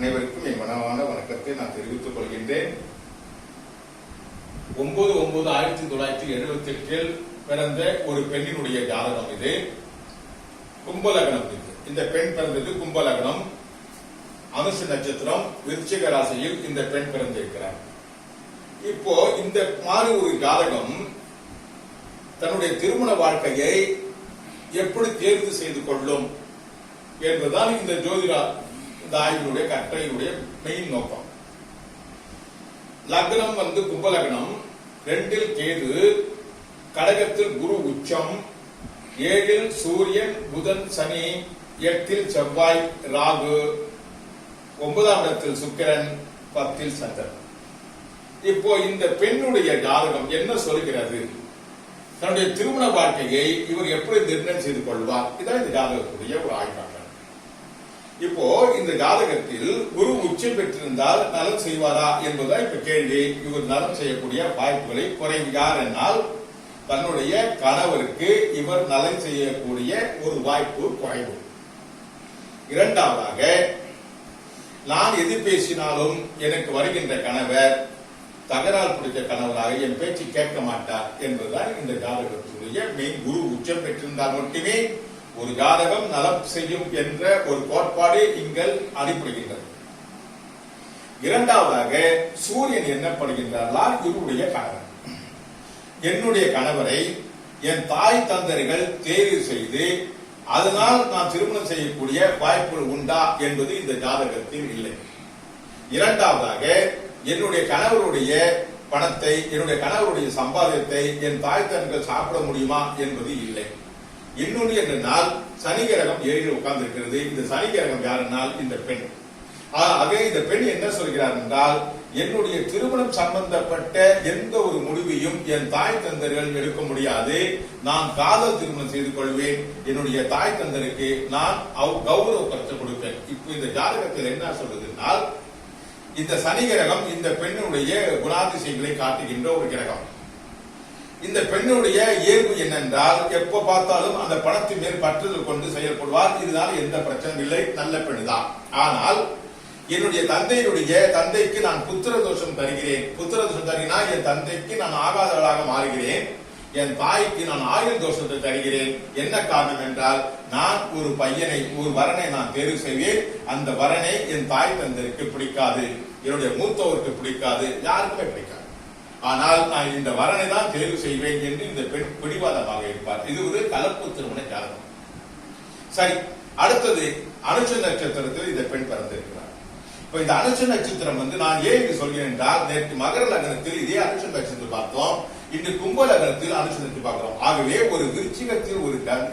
அனைவருக்கும் என் மனமான வணக்கத்தை நான் தெரிவித்துக் கொள்கின்றேன். 9/9/1978 பிறந்த ஒரு பெண்ணினுடைய ஜாதகம் இது. கும்பலக்னம். இந்த பெண் பிறந்தது கும்பலக்னம், அனுஷ நட்சத்திரம், விருச்சிக ராசியில் இந்த பெண் பிறந்திருக்கிறார். இப்போ இந்த மாதிரி ஒரு ஜாதகம் தன்னுடைய திருமண வாழ்க்கையை எப்படி தேர்வு செய்து கொள்ளும் என்பதுதான் இந்த ஜோதிடா இந்த ஆய்வினுடைய கட்டளையினுடைய மெயின் நோக்கம். லக்னம் கும்பலக்னம், 2 கேது, கடகத்தில் குரு உச்சம், 7 சூரியன், புதன், சனி, 8 செவ்வாய், ராகு, 9ஆம் இடத்தில் சுக்கிரன், 10 சந்திரன். இப்போ இந்த பெண்ணுடைய ஜாதகம் என்ன சொல்கிறது? தன்னுடைய திருமண வாழ்க்கையை இவர் எப்படி நிர்ணயம் செய்து கொள்வார்? இதான் இந்த ஜாதகத்துடைய ஒரு ஆய்வாக. இப்போ இந்த ஜாதகத்தில் குரு உச்சம் பெற்றிருந்தால் நலம் செய்வாரா என்பதுதான் இப்ப கேள்வி. இவர் நலம் செய்யக்கூடிய வாய்ப்புகளை குறைவு. யார் என்னால் தன்னுடைய கணவருக்கு இவர் நலம் செய்யக்கூடிய ஒரு வாய்ப்பு குறைவு. இரண்டாவதாக, நான் எது பேசினாலும் எனக்கு வருகின்ற கணவர் தகராறு பிடித்த கணவராக என் பேச்சு கேட்க மாட்டார் என்பதுதான் இந்த ஜாதகத்துடைய மெயின். குரு உச்சம் பெற்றிருந்தால் மட்டுமே ஒரு ஜாதகம் நலம் செய்யும் என்ற ஒரு கோட்பாடு இங்கள் அடிப்படுகின்றது. இரண்டாவதாக, சூரியன் என்னப்படுகின்றார்? இவருடைய கணவர். என்னுடைய கணவரை என் தாய் தந்தர்கள் தேர்வு செய்து அதனால் நான் திருமணம் செய்யக்கூடிய வாய்ப்புகள் உண்டா என்பது இந்த ஜாதகத்தில் இல்லை. இரண்டாவதாக, என்னுடைய கணவருடைய பணத்தை, என்னுடைய கணவருடைய சம்பாதியத்தை என் தாய் தந்தர்கள் சாப்பிட முடியுமா என்பது இல்லை. இன்னொன்று என்னென்னால், சனி கிரகம் 7 உட்கார்ந்து இருக்கிறது. இந்த சனி கிரகம் யாருன்னால் இந்த பெண். ஆகவே இந்த பெண் என்ன சொல்கிறார் என்றால், என்னுடைய திருமணம் சம்பந்தப்பட்ட எந்த ஒரு முடிவையும் என் தாய் தந்தர்கள் எடுக்க முடியாது. நான் காதல் திருமணம் செய்து கொள்வேன். என்னுடைய தாய் தந்தருக்கு நான் கௌரவப்படுத்த கொடுப்பேன். இப்போ இந்த ஜாதகத்தில் என்ன சொல்றதுனால், இந்த சனி கிரகம் இந்த பெண்ணுடைய குணாதிசயங்களை காட்டுகின்ற ஒரு கிரகம். இந்த பெண்ணுடைய இயல்பு என்னென்றால், எப்ப பார்த்தாலும் அந்த பணத்தின் மேல் பற்றுதல் கொண்டு செயல்படுவார். இதனால எந்த பிரச்சனையும் இல்லை, நல்ல பெண் தான். ஆனால் என்னுடைய தந்தைக்கு நான் புத்திர தோஷம் தருகிறேன். புத்திர தோஷம் தருகினா என் தந்தைக்கு நான் ஆகாதவளாக மாறுகிறேன். என் தாய்க்கு நான் ஆயுள் தோஷத்தை தருகிறேன். என்ன காரணம் என்றால், நான் ஒரு வரனை நான் தேர்வு செய்வேன். அந்த வரனை என் தாய் தந்தருக்கு பிடிக்காது, என்னுடைய மூத்தவருக்கு பிடிக்காது, யாருக்குமே பிடிக்காது. ஆனால் நான் இந்த வரனை தான் தேர்வு செய்வேன் என்று இந்த பெண் பிடிவாதமாக இருப்பார். இது ஒரு கலப்பு திருமண ஜாதகம். சரி, அடுத்தது அனுஷ நட்சத்திரத்தில் இந்த பெண் பிறந்திருக்கிறார். இப்ப இந்த அனுஷ நட்சத்திரம் நான் ஏன் இது சொல்கிறேன் என்றால், நேற்று மகர லக்னத்தில் இதே அனுஷ நட்சத்திரம் பார்த்தோம், இன்று கும்ப லக்னத்தில் அனுஷ நட்சத்திரம் பார்க்கிறோம். ஆகவே ஒரு விருச்சிகத்தில்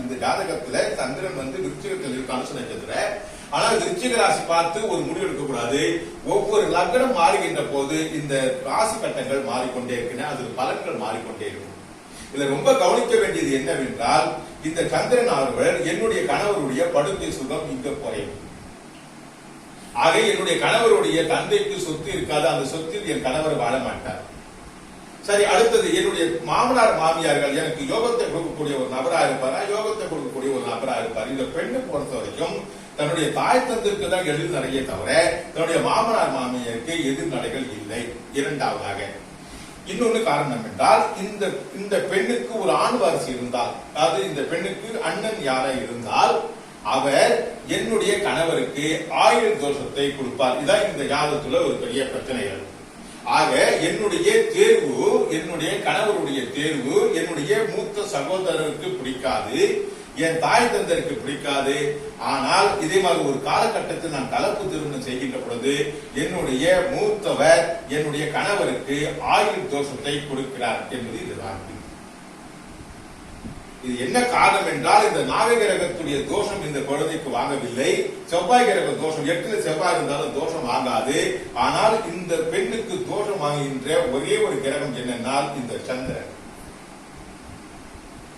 இந்த ஜாதகத்துல சந்திரன் விருச்சிகத்தில் இருக்க அனுஷ நட்சத்திரம். ஆனால் விருச்சிக ராசி பார்த்து ஒரு முடிவு எடுக்க கூடாது. ஒவ்வொரு லக்னம் மாறுகின்ற போது இந்த ராசி கட்டங்கள் மாறிக்கொண்டே இருக்கின்றன, அது பலன்கள் மாறிக்கொண்டே இருக்கும். இதுல ரொம்ப கவனிக்க வேண்டியது என்னவென்றால், இந்த சந்திரன் அவர்கள் என்னுடைய கணவருடைய படுக்கை சுகம் இங்க குறையும். ஆக என்னுடைய கணவருடைய தந்தைக்கு சொத்து இருக்காது, அந்த சொத்தில் என் கணவர் வாழ மாட்டார். சரி, அடுத்தது என்னுடைய மாமனார் மாமியார்கள் எனக்கு யோகத்தை கொடுக்கக்கூடிய ஒரு நபரா இருப்பாரா, யோகத்தை கொடுக்கக்கூடிய ஒரு நபரா இருப்பார். இந்த பெண்ணை பொறுத்த வரைக்கும் தன்னுடைய தாய் தந்திற்கு தான் எதிர்நடையே தவிர தன்னுடைய மாமனார் மாமியாருக்கு எதிர்நடைகள் இல்லை. இரண்டாவதாக, இன்னொன்னு காரணம் என்றால், இந்த பெண்ணுக்கு ஒரு ஆண் வாரிசு இருந்தால், அதாவது இந்த பெண்ணுக்கு அண்ணன் யாரா இருந்தால் அவர் என்னுடைய கணவருக்கு ஆயுள் தோஷத்தை கொடுப்பார். இதான் இந்த ஜாதகத்துல ஒரு பெரிய பிரச்சனைகள். ஆக என்னுடைய தேர்வு, என்னுடைய கணவருடைய தேர்வு என்னுடைய மூத்த சகோதரருக்கு பிடிக்காது, என் தாய் தந்தருக்கு பிடிக்காது. ஆனால் இதே மாதிரி ஒரு காலகட்டத்தில் நான் கலப்பு திருமணம் செய்கின்ற பொழுது என்னுடைய மூத்தவர் என்னுடைய கணவருக்கு ஆயுள் தோஷத்தை கொடுக்கிறார் என்பது இதுதான். இது என்ன காரணம் என்றால், இந்த நாக கிரகத்துடைய தோஷம் இந்த குழந்தைக்கு வாங்கவில்லை. செவ்வாய் கிரக தோஷம் 8 செவ்வாய் இருந்தாலும் தோஷம் வாங்காது. ஆனால் இந்த பெண்ணுக்கு தோஷம் வாங்குகின்ற ஒரே ஒரு கிரகம் என்னென்னால் இந்த சந்திரன்,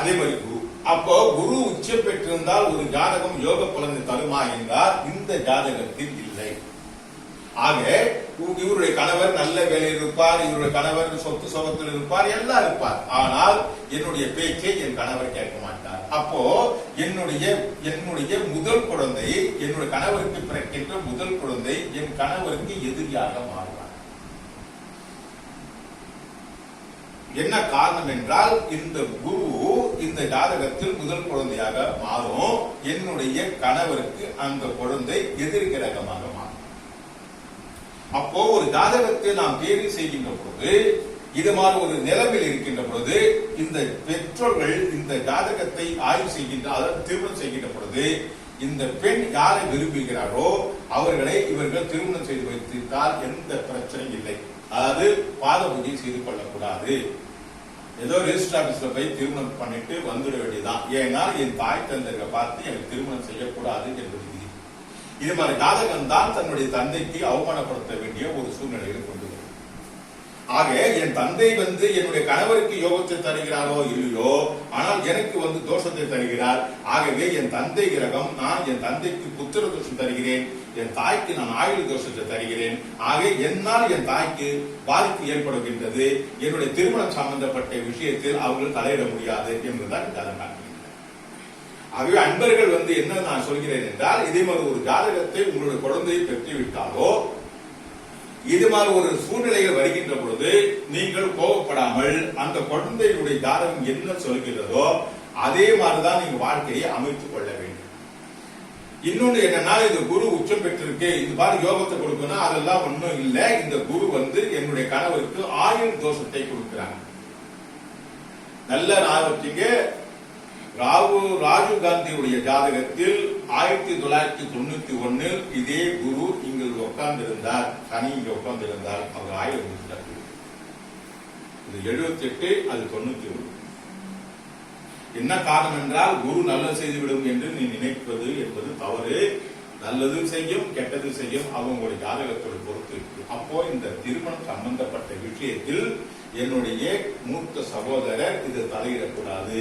அதே மாதிரி குரு. அப்போ குரு உச்சம் பெற்றிருந்தால் ஒரு ஜாதகம் யோக பலனை தருமா என்றால் இந்த ஜாதகத்தில் இல்லை. ஆக இவருடைய கணவர் நல்ல வேலையில் இருப்பார், இவருடைய கணவர் சொத்து சுகத்தில் இருப்பார், எல்லாம் இருப்பார். ஆனால் என்னுடைய பேச்சை என் கணவர் கேட்க மாட்டார். அப்போ என்னுடைய முதல் குழந்தை, என்னுடைய கணவருக்கு பிறக்கின்ற முதல் குழந்தை என் கணவருக்கு எதிரியாக மாறுவார். என்ன காரணம் என்றால், இந்த குரு இந்த ஜாதகத்தில் முதல் குழந்தையாக மாறும், என்னுடைய கணவருக்கு அந்த குழந்தை எதிர் கிரகமாக மாறும். அப்போ ஒரு ஜாதகத்தை நாம் தேர்வு செய்கின்ற பொழுது, இது மாதிரி ஒரு நிலைமையில் இருக்கின்ற பொழுது, இந்த பெற்றோர்கள் இந்த ஜாதகத்தை ஆய்வு செய்கின்ற, அதாவது திருமணம் செய்கின்ற பொழுது, இந்த பெண் யாரை விரும்புகிறாரோ அவர்களை இவர்கள் திருமணம் செய்து வைத்திருந்தால் எந்த பிரச்சனையும் இல்லை. அதாவது பாத பூஜை செய்து கொள்ளக்கூடாது. ஏதோ ரெஜிஸ்டர் ஆபீஸ்ல போய் திருமணம் பண்ணிட்டு வந்துட வேண்டியதான். ஏன்னா என் தாய் தந்தைகளை பார்த்து எனக்கு திருமணம் செய்யக்கூடாது என்பது விதி. இது மாதிரி ஜாதகம் தான் தன்னுடைய தந்தைக்கு அவமானப்படுத்த வேண்டிய ஒரு சூழ்நிலையில் கொண்டு வரும். ஆக என் தந்தை என்னுடைய கணவருக்கு யோகத்தை தருகிறாரோ இல்லையோ, ஆனால் எனக்கு தோஷத்தை தருகிறார். ஆகவே என் தந்தை கிரகம், நான் என் தந்தைக்கு புத்திர தோஷம் தருகிறேன், என் தாய்க்கு நான் ஆயுள் தோஷத்தை தருகிறேன். ஆக என்னால் என் தாய்க்கு பாதிப்பு ஏற்படுகின்றது. என்னுடைய திருமணம் சம்பந்தப்பட்ட விஷயத்தில் அவர்கள் தலையிட முடியாது என்பதுதான் ஜாதகம் காட்டுகிறது. ஆகவே அன்பர்கள் என்ன நான் சொல்கிறேன் என்றால், இதே மாதிரி ஒரு ஜாதகத்தை உங்களுடைய குழந்தையை பெற்றுவிட்டாலோ, இது மாதிரி ஒரு சூழ்நிலைகள் வருகின்ற பொழுது நீங்கள் கோபப்படாமல் அந்த குழந்தையுடைய ஜாதகம் என்ன சொல்கிறதோ அதே மாதிரிதான் நீங்க வாழ்க்கையை அமைத்துக் கொள்ள வேண்டும். இன்னொன்னு என்னன்னா, இந்த குரு உச்சம் பெற்றிருக்கு, இது மாதிரி யோகத்தை கொடுக்கணும், அதெல்லாம் ஒன்றும் இல்லை. இந்த குரு என்னுடைய கணவருக்கு ஆயுள் தோஷத்தை கொடுக்கிறாங்க. நல்ல ஞாபகத்துக்கு, ராஜீவ் காந்தியுடைய ஜாதகத்தில் 1991 இதே குரு இங்கு உட்கார்ந்து இருந்தார், சனி இங்க உட்கார்ந்து இருந்தார், அவர் ஆயுள் முடிச்சிட்டார். இது 78, அது 91. என்ன காரணம் என்றால், குரு நல்லது செய்துவிடும் என்று நீ நினைப்பது என்பது தவறு. நல்லது செய்யும், கெட்டது செய்யும், அவங்களுடைய ஜாதகத்தோட பொறுத்து இருக்கு. அப்போ இந்த திருமணம் சம்பந்தப்பட்ட விஷயத்தில் என்னுடைய மூத்த சகோதரர் இது தலையிடக்கூடாது.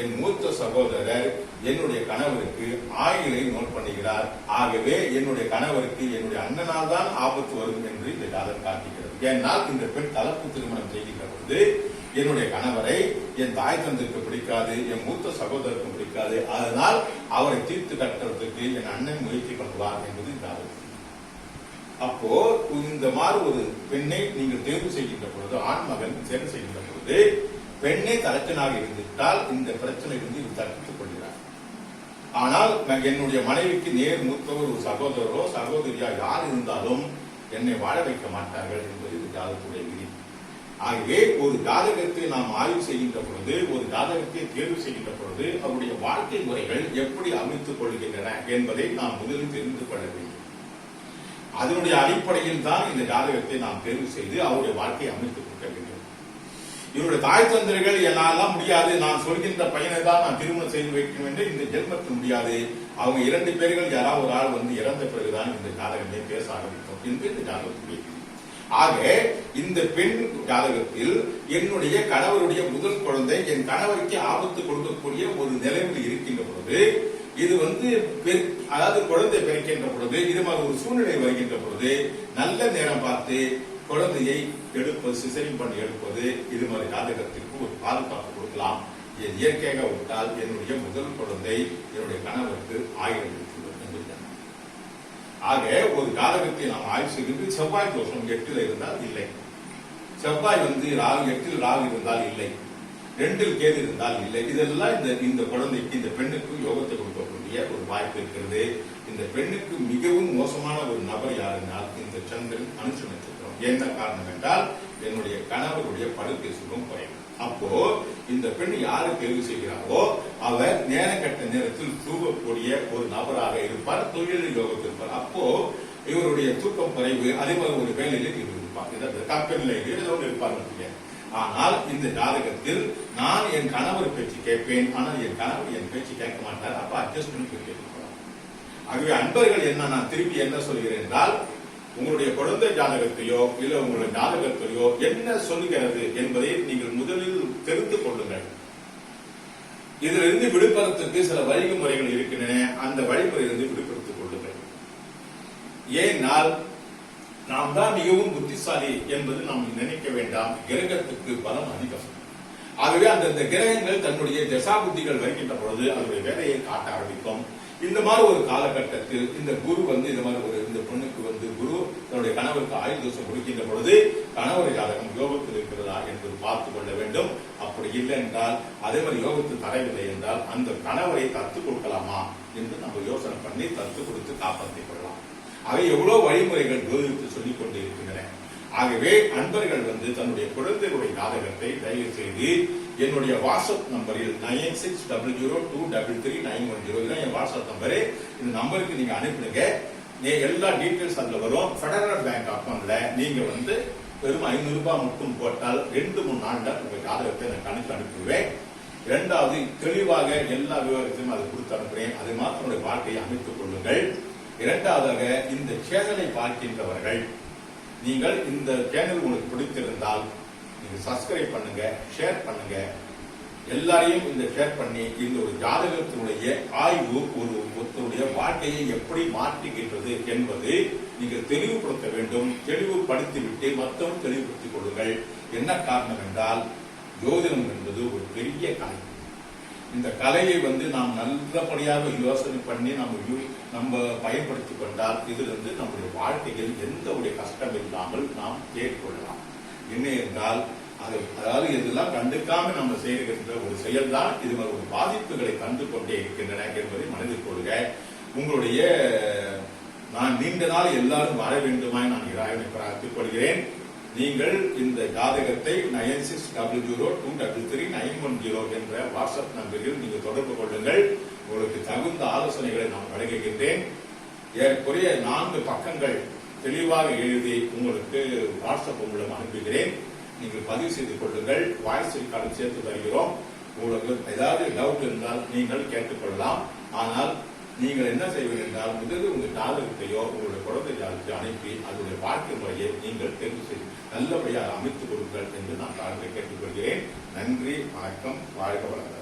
என் மூத்த சகோதரர் என்னுடைய கணவருக்கு ஆயுளை நோட் பண்ணுகிறார். ஆகவே என்னுடைய கணவருக்கு என்னுடைய அண்ணனால் தான் ஆபத்து வரும் என்று இந்த ஜாதகம் காட்டுகிறது. ஏன்னால் இந்த பெண் கலப்பு திருமணம் செய்கின்ற பொழுது என்னுடைய கணவரை என் தாய் தந்தைக்கு பிடிக்காது, என் மூத்த சகோதரருக்கும் பிடிக்காது. அதனால் அவரை தீர்த்து கட்டுறதுக்கு என் அண்ணன் முயற்சி பண்ணுவார் என்பது ஜாதகம். அப்போ இந்த மாதிரி ஒரு பெண்ணை நீங்கள் தேர்வு செய்கின்ற பொழுது, ஆண் மகன் தேர்வு செய்கின்ற பொழுது, பெண்ணை தலைச்சனாக இருந்துவிட்டால் இந்த பிரச்சனை இவர் தடுத்துக் கொள்கிறார். ஆனால் என்னுடைய மனைவிக்கு நேர் மூத்தவர் ஒரு சகோதரரோ சகோதரியா யார் இருந்தாலும் என்னை வாழ வைக்க மாட்டார்கள் என்பது ஜாதகத்துடைய விதி. ஆகவே ஒரு ஜாதகத்தை நாம் ஆய்வு செய்கின்ற பொழுது, ஒரு ஜாதகத்தை தேர்வு செய்கின்ற பொழுது அவருடைய வாழ்க்கை முறைகள் எப்படி அமைத்துக் கொள்கின்றன என்பதை நாம் முதலில் தெரிந்து கொள்ள வேண்டும். அதனுடைய அடிப்படையில் தான் இந்த ஜாதகத்தை நாம் தேர்வு செய்து அவருடைய வாழ்க்கையை அமைத்துக் கொடுக்க வேண்டும். இவருடைய தாய் தந்தைகள் என்னாலாம் முடியாது, நான் சொல்கின்ற பையனை தான் நான் திருமணம் செய்து வைக்கணும் என்று இந்த ஜென்மத்தில் முடியாது. அவங்க 2 பேர்கள் யாராவது ஒரு ஆள் இறந்த பிறகுதான் இந்த ஜாதகத்தை பேச ஆரம்பிக்கும் என்று இந்த ஜாதகத்துடைய. ஆக இந்த பெண் ஜாதகத்தில் என்னுடைய கணவருடைய முதல் குழந்தை என் கணவருக்கு ஆபத்து கொடுக்கக்கூடிய ஒரு நிலைமையில் இருக்கின்ற பொழுது, இது அதாவது குழந்தை பிறக்கின்ற பொழுது, இது மாதிரி ஒரு சூழ்நிலை வருகின்ற பொழுது நல்ல நேரம் பார்த்து குழந்தையை எடுப்பது, சிசரிங் பண்ணி எடுப்பது, இது மாதிரி ஜாதகத்திற்கு ஒரு பாதுகாப்பு கொடுக்கலாம். இயற்கையாக விட்டால் என்னுடைய முதல் குழந்தை என்னுடைய கணவருக்கு ஆயுள் இருக்கிறது. ஆக ஒரு ஜாதகத்தை நாம் ஆய்வு செய்து, செவ்வாய் தோஷம் 8 இருந்தால் இல்லை, செவ்வாய் ராகு 8 ராகு இருந்தால் இல்லை, 2 கேது இருந்தால் இல்லை. இதெல்லாம் இந்த குழந்தைக்கு, இந்த பெண்ணுக்கு யோகத்தை கொடுக்கக்கூடிய ஒரு வாய்ப்பு இருக்கிறது. இந்த பெண்ணுக்கு மிகவும் மோசமான ஒரு நபர் யாருனால் இந்த சந்திரன் அனுஷ நட்சத்திரம். என்ன காரணம் என்றால், என்னுடைய கணவருடைய படுக்கை சுகம் குறையும். அப்போ இந்த பெண் யாரை தேர்வு செய்கிறாரோ அவர் நேர கட்ட நேரத்தில் தூங்கக்கூடிய ஒரு நபராக இருப்பார், தொழில் யோகத்தில் இருப்பார். அப்போ இவருடைய தூக்கம் குறைவு, அதே மாதிரி ஒரு வேலையில இவர் இருப்பார், கம்பெனியில இருப்பார். ஆனால் இந்த ஜாதகத்தில் நான் என் கணவர் பேச்சு கேட்பேன், ஆனால் என் கணவர் என் பேச்சு கேட்க மாட்டார். அப்ப அட்ஜஸ்ட் பண்ணி கேட்கலாம். ஆகவே அன்பர்கள் நான் திருப்பி என்ன சொல்கிறேன் என்றால், உங்களுடைய குழந்தை ஜாதகத்தையோ இல்ல உங்களுடைய ஜாதகத்தையோ என்ன சொல்லுகிறது என்பதை நீங்கள் முதலில் தெரிந்து கொள்ளுங்கள். இதிலிருந்து விடுபடுறதுக்கு சில வழிமுறைகள் இருக்கின்றன, அந்த வழிமுறையிலிருந்து விடுபடுத்திக் கொள்ளுங்கள். ஏனால் நாம் தான் மிகவும் புத்திசாலி என்பது நாம் நினைக்க வேண்டாம். கிரகத்துக்கு பலம் அதிகம். ஆகவே அந்தந்த கிரகங்கள் தன்னுடைய தசாபுத்திகள் வருகின்ற பொழுது அதனுடைய வேலையை காட்ட ஆரம்பிக்கும். இந்த மாதிரி ஒரு காலகட்டத்தில் இந்த குரு இந்த மாதிரி இந்த பொண்ணுக்கு குரு தன்னுடைய கணவருக்கு ஆயுள் தோஷம் கொடுக்கின்ற பொழுது கணவர் ஜாதகம் யோகத்தில் இருக்கிறதா என்பது பார்த்துக் கொள்ள வேண்டும். அப்படி இல்லை என்றால், அதே மாதிரி யோகத்தில் தரவில்லை என்றால் அந்த கணவரை தத்து கொடுக்கலாமா என்று நம்ம யோசனை பண்ணி தத்து கொடுத்து காப்பாற்றிக் கொள்ளலாம். அவை எவ்வளவு வழிமுறைகள் ஜோதிடத்தில் சொல்லிக் கொண்டு இருக்கின்றன. ஆகவே அன்பர்கள் தன்னுடைய குழந்தைகளுடைய ஜாதகத்தை தயவு செய்து என்னுடைய வாட்ஸ்அப் நம்பரில் 9600233910 என் வாட்ஸ்அப் நம்பரு. இந்த நம்பருக்கு நீங்க அனுப்பிடுங்க. எல்லா டீடைல்ஸ் அதுல வரும். பெடரல் பேங்க் அக்கௌண்ட்ல நீங்க வெறும் 500 ரூபாய் மட்டும் போட்டால் 2-3 நாள்ல உங்க ஜாதகத்தை நான் கணக்கு அனுப்புவேன். இரண்டாவது, தெளிவாக எல்லா விவரத்தையும் அதை கொடுத்து அனுப்புறேன். அது மாத்திர வாழ்க்கையை அமைத்துக் கொள்ளுங்கள். இரண்டாவதாக, இந்த சேனலை பார்க்கின்றவர்கள் நீங்கள் இந்த சேனல் உங்களுக்கு பிடித்திருந்தால் நீங்க சப்ஸ்கிரைப் பண்ணுங்க, ஷேர் பண்ணுங்க. எல்லாரையும் இந்த ஷேர் பண்ணி இந்த ஒரு ஜாதகத்தினுடைய ஆய்வு ஒருத்தருடைய வாழ்க்கையை எப்படி மாற்றுகின்றது என்பது நீங்கள் தெளிவுபடுத்த வேண்டும். தெளிவுபடுத்திவிட்டு மற்றவர்கள் தெளிவுபடுத்திக் கொள்ளுங்கள். என்ன காரணம் என்றால், ஜோதிடம் என்பது ஒரு பெரிய கலை. இந்த கலையை நாம் நல்லபடியாக யோசனை பண்ணி நம்ம பயன்படுத்திக் கொண்டால் இதிலிருந்து நம்முடைய வாழ்க்கையில் எந்த ஒரு கஷ்டம் இல்லாமல் நாம் தேடிக்கொள்ளலாம். என்ன என்றால், அதாவது இதெல்லாம் கண்டுக்காம நம்ம செய்கின்ற ஒரு செயல்தான் இது ஒரு பாதிப்புகளை கண்டு கொண்டே இருக்கின்றன என்பதை மனதில் கொள்க. உங்களுடைய நான் நீண்ட நாள் எல்லாரும் வர வேண்டுமாய் நான் இறைவனை பிரார்த்தித்துக் கொள்கிறேன். நீங்கள் இந்த ஜாதகத்தை 9600233910 என்ற வாட்ஸ்அப் நம்பரில் நீங்கள் தொடர்பு கொள்ளுங்கள். உங்களுக்கு தகுந்த ஆலோசனைகளை நான் வழங்குகின்றேன். ஏறக்குறைய 4 பக்கங்கள் தெளிவாக எழுதி உங்களுக்கு வாட்ஸ்அப் மூலம் அனுப்புகிறேன். நீங்கள் பதிவு செய்து கொள்ளுங்கள். வாய்ஸ் ரெக்கார்டு சேர்த்து தருகிறோம். உங்களுக்கு ஏதாவது டவுட் இருந்தால் நீங்கள் கேட்டுக்கொள்ளலாம். ஆனால் நீங்கள் என்ன செய்வீர்கள் என்றால், முதலில் உங்கள் ஜாதகத்தையோ உங்களுடைய குழந்தை ஜாதகத்தை அனுப்பி அதனுடைய வாழ்க்கை முறையை நீங்கள் தெரிவு செய்து நல்லபடியாக அமைத்துக் கொடுங்கள் என்று நான் கேட்டுக்கொள்கிறேன். நன்றி, வணக்கம், வாழ்க வளர்க.